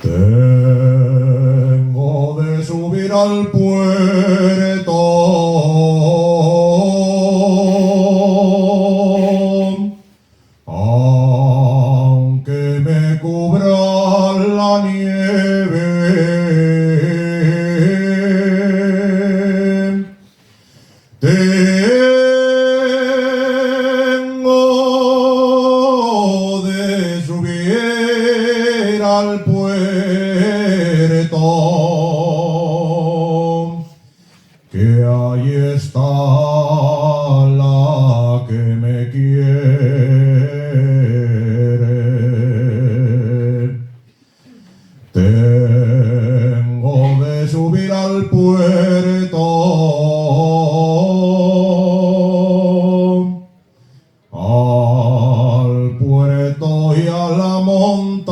Tengo de subir al puerto, aunque me cubra la nieve. Tengo de subir al puerto, que ahí está la que me quiere. Tengo de subir al puerto, y a la montaña.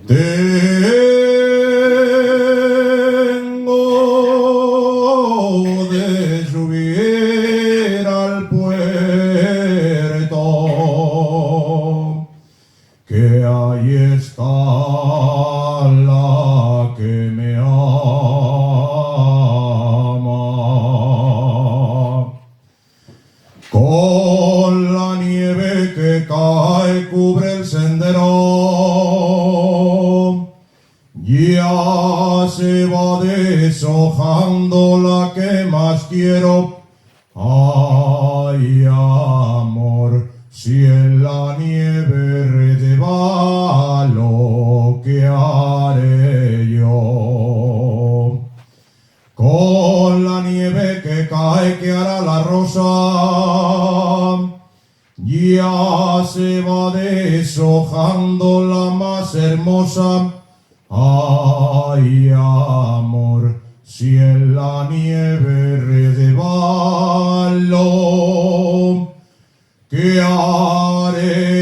Tengo de subir al puerto, que ahí está la que me ama. Con la nieve que cae cubre el sendero, ya se va deshojando la que más quiero. Ay, amor, si en la nieve resbalo, ¿qué haré yo? Con la nieve que cae, ¿qué hará la rosa? Ya se va deshojando la más hermosa. Ay, amor, si en la nieve resbalo, ¿qué haré